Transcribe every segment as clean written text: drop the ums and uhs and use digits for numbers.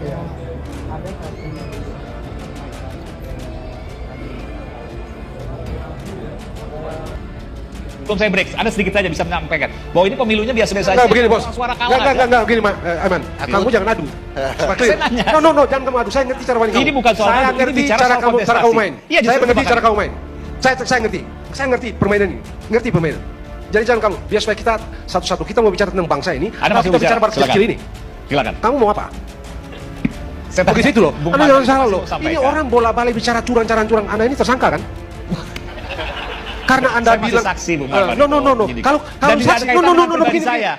Ya, ada satu Sebelum saya break, Anda sedikit saja bisa menyampaikan bahwa ini pemilunya biasa-biasa Enggak aja. begini bos. Suara kalah. Enggak begini Aman. Kamu jangan adu. Supaya clear. Saya nanya. No, jangan kamu adu. Saya ngerti cara main kamu. Ini bukan soal saya adu, ini ngerti bicara cara soal kamu kontestasi. main. Iya, Saya justru mengerti makanya. cara kamu main. Saya ngerti. Saya ngerti permainan ini. Ngerti permainan. Jadi jangan kamu. Biar supaya kita satu-satu kita mau bicara tentang bangsa ini. Anda masih kita bicara pada silakan. kecil ini. Silakan. Kamu mau apa? Saya Begitu itu loh. Bung Anda Martin jangan salah masih loh. mau sampaikan. Ini orang bola-balik bicara curang-curang. Anda ini tersangka kan? Karena Anda Saya masih bilang saksi, Bung Martin. no. Kalau Dan tidak ada saksi kaitan dengan pribadi begini. saya.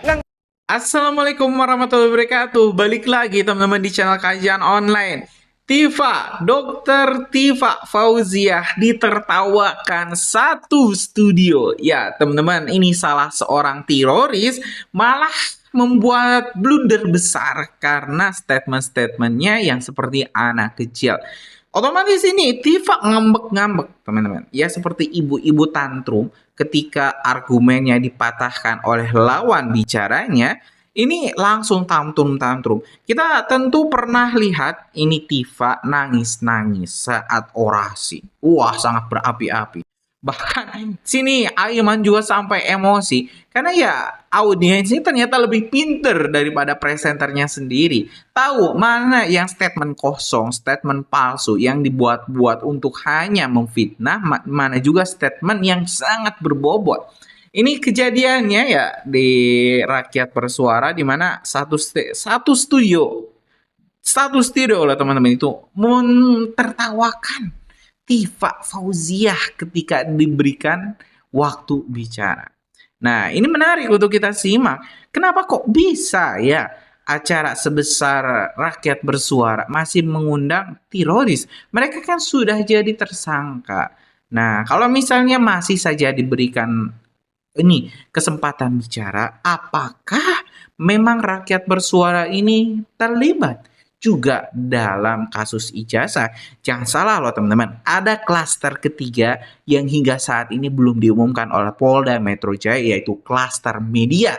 Assalamualaikum warahmatullahi wabarakatuh. Balik lagi teman-teman di channel kajian online. Dr. Tifa Fauziah ditertawakan satu studio. Ya teman-teman, ini salah seorang teroris malah membuat blunder besar karena statement-statementnya yang seperti anak kecil. Otomatis ini Tifa ngambek-ngambek teman-teman. Ya seperti ibu-ibu tantrum ketika argumennya dipatahkan oleh lawan bicaranya. Ini langsung tantrum. Kita tentu pernah lihat ini Tifa nangis-nangis saat orasi. Wah sangat berapi-api. Bahkan sini Aiman juga sampai emosi. Karena ya audiens ini ternyata lebih pinter daripada presenternya sendiri. Tahu mana yang statement kosong, statement palsu yang dibuat-buat untuk hanya memfitnah. Mana juga statement yang sangat berbobot. Ini kejadiannya ya di Rakyat Bersuara di mana satu studio oleh teman-teman itu mentertawakan Tifa Fauziah ketika diberikan waktu bicara. Nah, ini menarik untuk kita simak. Kenapa kok bisa ya acara sebesar Rakyat Bersuara masih mengundang teroris? Mereka kan sudah jadi tersangka. Nah, kalau misalnya masih saja diberikan ini kesempatan bicara, apakah memang Rakyat Bersuara ini terlibat juga dalam kasus ijazah? Jangan salah loh teman-teman, ada klaster ketiga yang hingga saat ini belum diumumkan oleh Polda Metro Jaya, yaitu klaster media.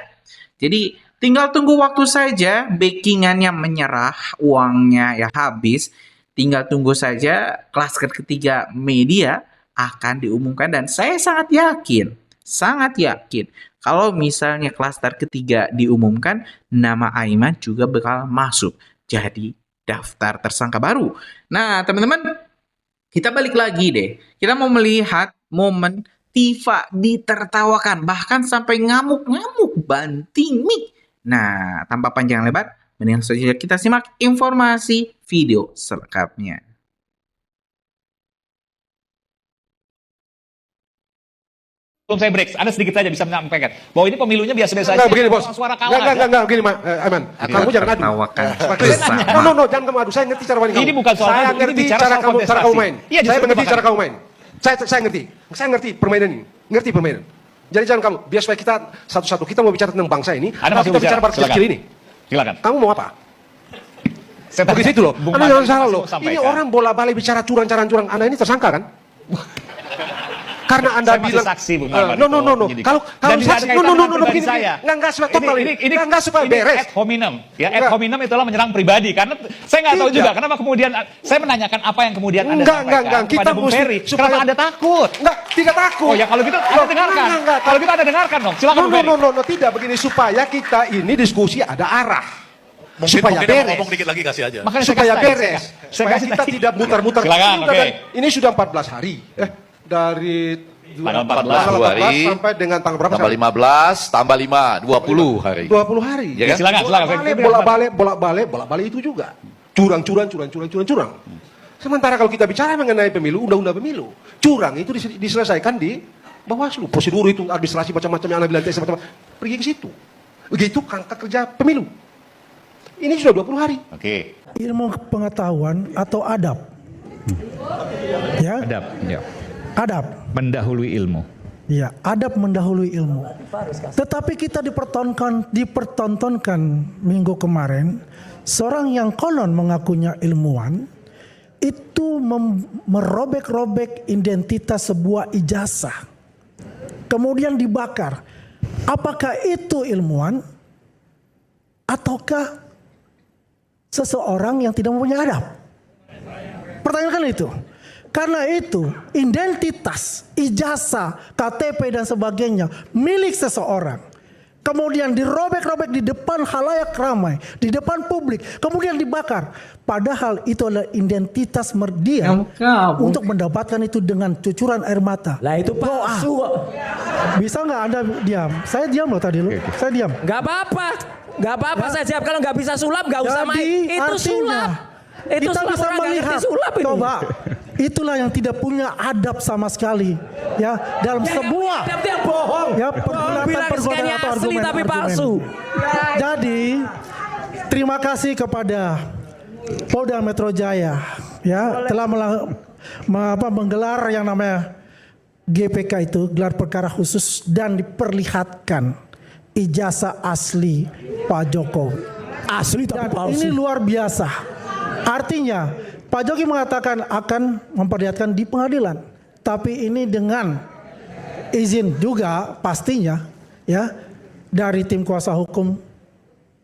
Jadi tinggal tunggu waktu saja, backingannya menyerah, uangnya ya habis. Tinggal tunggu saja klaster ketiga media akan diumumkan, dan saya sangat yakin kalau misalnya klaster ketiga diumumkan, nama Aiman juga bakal masuk jadi daftar tersangka baru. Nah teman-teman, kita balik lagi deh. Kita mau melihat momen Tifa ditertawakan, bahkan sampai ngamuk-ngamuk, banting mic. Nah tanpa panjang lebar, mending langsung saja kita simak informasi video selengkapnya. Sebelum saya break, Anda sedikit saja bisa menyampaikan bahwa ini pemilunya biasa-biasa aja. Enggak begini bos. Suara kalah. Enggak begini Aman. Kamu jangan adu. Tertawakan Supaya clear. bersama. No, jangan kamu adu. Saya ngerti cara main kamu. Ini bukan soal saya adu, ini ngerti bicara cara soal kamu kontestasi. main. Iya, justru Saya mengerti makanya. cara kamu main. Saya ngerti permainan ini. Ngerti permainan. Jadi jangan kamu. Biar supaya kita satu-satu kita mau bicara tentang bangsa ini. Anda masih kita bicara pada silakan. kecil ini. Silakan. Kamu mau apa? Saya Begitu itu loh. Bung Anda Martin jangan salah masih loh. mau sampaikan. Ini orang bola-balik bicara curang. Anda ini tersangka kan? Karena Anda Saya masih bilang saksi, Bung Martin. no. Kalau Dan tidak ada saksi kaitan dengan pribadi begini. saya. Enggak total ini. Enggak supaya ini beres. ad hominem. Ya, ad Enggak. hominem itulah menyerang pribadi. Karena saya nggak tahu Tidak. juga kenapa kemudian saya menanyakan apa yang kemudian Anda Enggak. sampaikan Kita kepada Bung mesti Ferry. supaya- Kenapa Anda takut? Enggak, tidak takut. Oh ya kalau gitu Anda dengarkan. Enggak. Kalau gitu Anda dengarkan dong. Silakan Bung Ferry. No, tidak begini supaya kita ini diskusi ada arah. Supaya Mungkin beres. ngomong dikit lagi kasih aja. Makanya saya Supaya kasih tadi, beres. saya Supaya kasih kita tadi. tidak muter-muter. Silakan, oke. Ini sudah 14 hari. Dari Tanggal 14 hari sampai dengan tanggal berapa? Tambah 15, tambah 5, 20 hari. 20 hari. Ya kan? Silakan. Bolak-balik itu juga. Curang. Sementara kalau kita bicara mengenai pemilu, undang-undang pemilu, curang itu diselesaikan di Bawaslu. Prosedur itu administrasi macam-macam yang Anda bilang macam-macam. Pergi ke situ. Begitu kerangka kerja pemilu. Ini sudah 20 hari. Oke. ilmu pengetahuan atau adab. Ya, Adab, ya. adab. Mendahului ilmu. Ya, adab mendahului ilmu. Tetapi kita dipertontonkan minggu kemarin seorang yang konon mengakunya ilmuwan itu merobek-robek identitas sebuah ijazah. Kemudian dibakar. Apakah itu ilmuwan ataukah seseorang yang tidak mempunyai adab. Pertanyakan itu. Karena itu identitas, ijazah, KTP dan sebagainya milik seseorang. Kemudian dirobek-robek di depan halayak ramai, di depan publik, kemudian dibakar. Padahal itu adalah identitas dia untuk mendapatkan itu dengan cucuran air mata. Lah itu palsu kok. Bisa nggak Anda diam? Saya diam loh tadi, saya diam. Gak apa-apa. Gak apa-apa saya jawab. Kalau nggak bisa sulap nggak usah main. Itu artinya, sulap. Itu kita sulap, bisa orang nggak melihat. ngerti sulap ini. Coba, itulah yang tidak punya adab sama sekali, ya dalam sebuah Dia bohong. ya Bilang pergolakan skannya atau asli argumen. tapi palsu. Jadi terima kasih kepada Polda Metro Jaya ya telah menggelar yang namanya GPK itu, gelar perkara khusus, dan diperlihatkan ijazah asli Pak Jokowi. Asli tapi Dan palsu. ini luar biasa. Artinya Pak Jokowi mengatakan akan memperlihatkan di pengadilan, tapi ini dengan izin juga pastinya ya dari tim kuasa hukum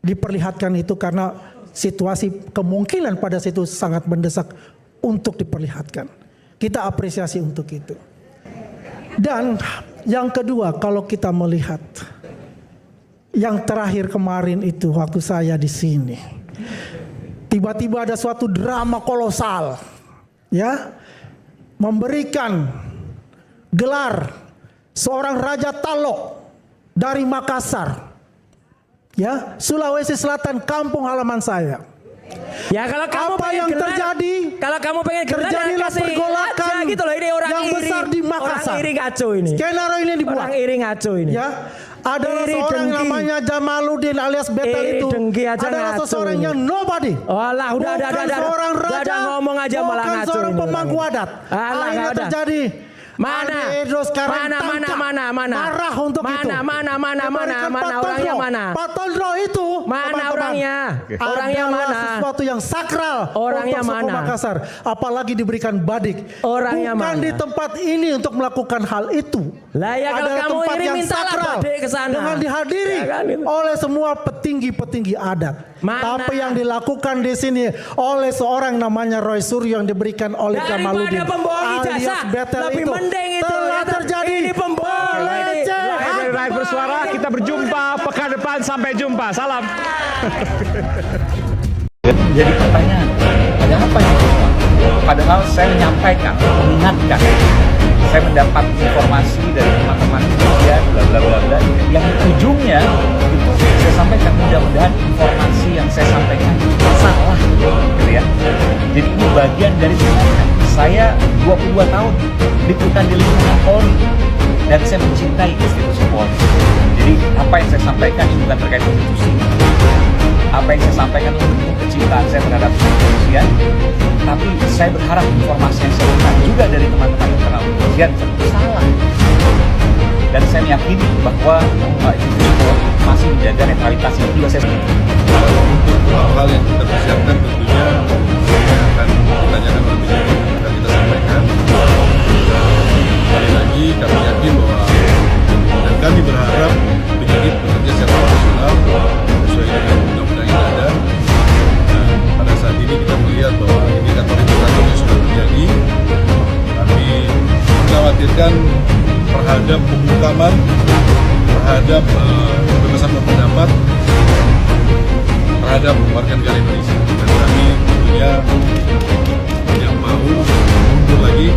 diperlihatkan itu karena situasi kemungkinan pada situ sangat mendesak untuk diperlihatkan. Kita apresiasi untuk itu. Dan yang kedua, kalau kita melihat yang terakhir kemarin itu waktu saya di sini, tiba-tiba ada suatu drama kolosal, ya, memberikan gelar seorang Raja Talok dari Makassar, ya, Sulawesi Selatan, kampung halaman saya. Ya kalau kamu Apa pengen yang gelar, terjadi? Kalau kamu pengen gelar, Terjadilah jangan kasih pergolakan aja gitu loh. Ini orang yang iri, besar di Makassar. Orang iri ngaco ini. Skenario ini dibuat. Orang iri ngaco ini. Ya, adalah Iri seorang dengki. namanya Jamaluddin alias Betel Iri itu dengki aja adalah ngaco seseorang ini. yang nobody. Walah, udah seorang raja, udah ngomong aja malah bukan ngaco seorang ini pemangku orang ini. adat. Alah, Akhirnya udah. terjadi. Mana? Ade Edo sekarang tangkap. Marah untuk itu. Mana orangnya mana? Pak Tondro itu. Mana teman-teman, orangnya? Orangnya adalah mana? sesuatu yang sakral Orangnya untuk suku mana? Makassar. Apalagi diberikan badik. Orangnya Bukan mana? di tempat ini untuk melakukan hal itu. Lah ya kalau Adalah kamu tempat iri yang mintalah sakral badik ke sana. dengan dihadiri Ya kan itu. oleh semua petinggi-petinggi adat. Mana? Tapi yang dilakukan di sini oleh seorang namanya Roy Suryo yang diberikan oleh Jamaluddin Daripada pembohong alias ijazah, Betel lebih itu mending itu. telah Ya, terjadi. ini pembohong ini. Rakyat bersuara, kita berjumpa pekan depan, sampai jumpa. Salam. Jadi pertanyaan, ada apa ini? Padahal saya menyampaikan, mengingatkan, saya mendapat informasi dari teman-teman media, bla bla bla bla, yang ujungnya itu saya sampaikan, mudah-mudahan informasi yang saya sampaikan salah, gitu ya. Jadi ini bagian dari sebenarnya saya 22 tahun liputan di lingkungan Polri dan saya mencintai institusi Polri. Jadi apa yang saya sampaikan ini bukan terkait institusi. Apa yang saya sampaikan itu bentuk kecintaan saya terhadap kepolisian, tapi saya berharap informasi yang saya berikan juga dari teman-teman internal kepolisian itu salah. Dan saya meyakini bahwa institusi Polri masih menjaga netralitas yang juga saya Untuk hal yang kita persiapkan tentunya akan ditanyakan lebih lanjut, akan kita sampaikan. Sekali lagi kami yakin bahwa dan kami berharap penyidik bekerja secara profesional sesuai dengan undang-undang yang ada. Dan pada saat ini kita melihat bahwa indikator-indikator yang sudah terjadi. Kami mengkhawatirkan terhadap pembungkaman, terhadap kebebasan berpendapat, terhadap warga negara Indonesia. Dan kami tentunya tidak mau mundur lagi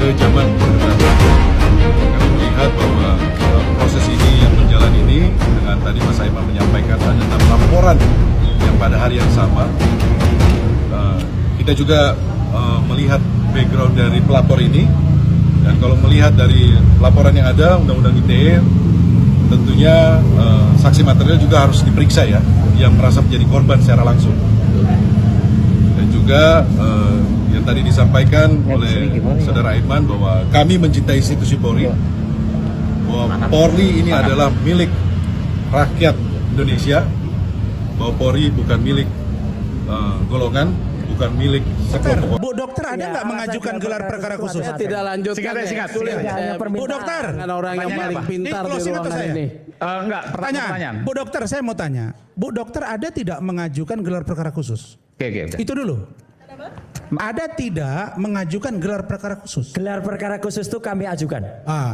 ke zaman orde baru. Kami melihat bahwa proses ini yang berjalan ini dengan tadi Mas Aiman menyampaikan ada 6 laporan yang pada hari yang sama. Kita juga melihat background dari pelapor ini, dan kalau melihat dari laporan yang ada Undang-Undang ITE, tentunya saksi material juga harus diperiksa ya, yang merasa menjadi korban secara langsung. Dan juga yang tadi disampaikan oleh Saudara Aiman bahwa kami mencintai institusi Polri, bahwa Polri ini adalah milik rakyat Indonesia, bahwa Polri bukan milik golongan, bukan milik sekelompok. Bu dokter ada nggak mengajukan gelar perkara khusus? Saya tidak lanjutkan. Singkat. Bu dokter, orang yang paling pintar di closing atau ruangan saya? ini. Enggak, pertanyaan. Bu dokter, saya mau tanya. Bu dokter ada tidak mengajukan gelar perkara khusus? Oke. Itu dulu. Ada tidak mengajukan gelar perkara khusus? Gelar perkara khusus itu kami ajukan.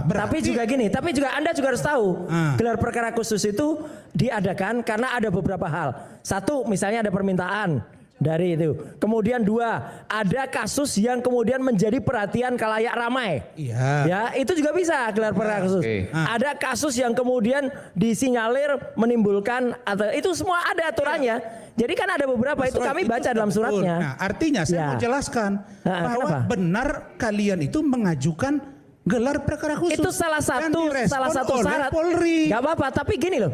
Berarti, Tapi juga Anda juga harus tahu, Ah. gelar perkara khusus itu diadakan karena ada beberapa hal. Satu, misalnya ada permintaan dari itu. Kemudian dua, ada kasus yang kemudian menjadi perhatian khalayak ramai. Iya. Ya, itu juga bisa gelar perkara khusus. Oke. Ada kasus yang kemudian disinyalir menimbulkan atau itu semua ada aturannya. Jadi kan ada beberapa itu kami baca dalam suratnya. Nah, artinya saya Ya. mau jelaskan bahwa kenapa? benar kalian itu mengajukan gelar perkara khusus. Itu salah Dan satu direspon oleh syarat. Polri. Gak apa-apa, tapi gini loh.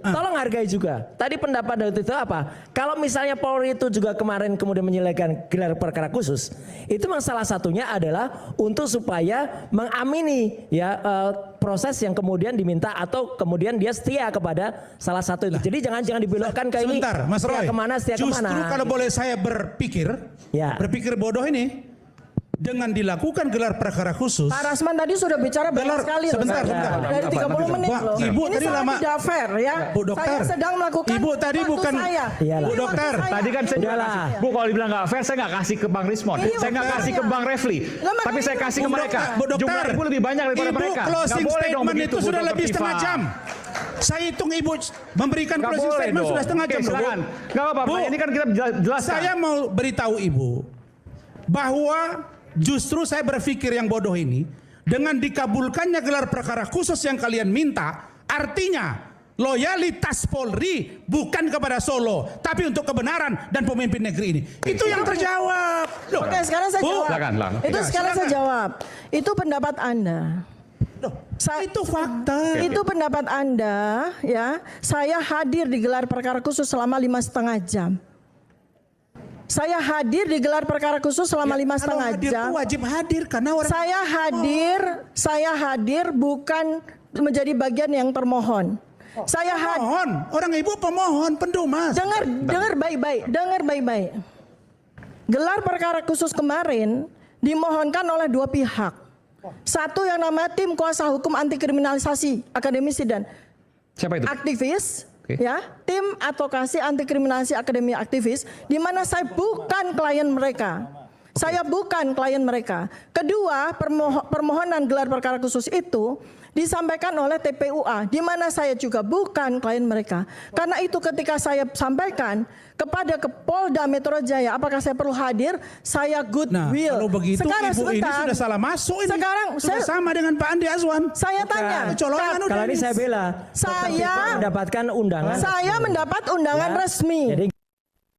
Tolong hargai juga. Tadi pendapat dari itu apa? Kalau misalnya Polri itu juga kemarin kemudian menyelesaikan gelar perkara khusus, itu memang salah satunya adalah untuk supaya mengamini ya proses yang kemudian diminta atau kemudian dia setia kepada salah satu itu. Jadi jangan dibelokkan ke ini. Sebentar, Mas setia Roy. kemana, setia Justru kemana. kalau boleh saya berpikir bodoh ini, dengan dilakukan gelar perkara khusus. Pak Rasman tadi sudah bicara banyak sekali loh. Sebentar. Dari 30 menit loh. Ibu Ini tadi sangat lama. tidak fair ya. Bu dokter. Saya sedang melakukan Ibu tadi waktu bukan. saya. Iyalah. Bu dokter. Waktu saya. Tadi kan saya Udahlah. Bu kalau dibilang nggak fair, saya nggak kasih ke Bang Rismon. Iya, Saya nggak makanya. kasih ke Bang Refli. Lah, Tapi saya makanya. kasih ke Bu mereka. dokter, Bu dokter. Jumlah ibu lebih banyak daripada Ibu mereka. closing Nggak boleh dong statement begitu, itu Bu sudah Dr. lebih setengah Tifa. jam. Saya hitung ibu memberikan Nggak closing boleh statement dong. sudah setengah Oke, jam. loh, Bu. silakan. Nggak apa-apa. Bu, Ini kan kita jelaskan. Saya mau beritahu ibu bahwa justru saya berpikir yang bodoh ini dengan dikabulkannya gelar perkara khusus yang kalian minta, artinya loyalitas Polri bukan kepada Solo, tapi untuk kebenaran dan pemimpin negeri ini. Itu yang terjawab. Loh, Oke, sekarang saya Bu, jawab. silakan. Itu sekarang saya jawab. Itu pendapat Anda. itu fakta. Itu pendapat Anda ya. Saya hadir di gelar perkara khusus selama 5,5 jam. Saya hadir di gelar perkara khusus selama 5,5 hadir jam. tuh wajib hadir karena orang Saya hadir bukan menjadi bagian yang termohon. Saya hadir. pemohon, orang ibu pemohon, pendumas. Dengar baik-baik. Gelar perkara khusus kemarin dimohonkan oleh dua pihak. Satu yang namanya tim kuasa hukum anti kriminalisasi akademisi dan Siapa itu? aktivis. Oke. Ya, tim advokasi anti kriminalisasi akademi aktivis, di mana saya bukan klien mereka. Saya bukan klien mereka. Kedua, permohonan gelar perkara khusus itu disampaikan oleh TPUA, di mana saya juga bukan klien mereka. Karena itu ketika saya sampaikan kepada Polda Metro Jaya, apakah saya perlu hadir? Saya goodwill. Kalau begitu Sekarang ibu ini sebentar. sudah salah masuk ini. Sekarang sudah saya- sama dengan Pak Andi Azwan. Saya tanya. Kecolongan udah Kalau ini ini. saya bela. Saya mendapatkan undangan. Saya mendapat undangan resmi. Jadi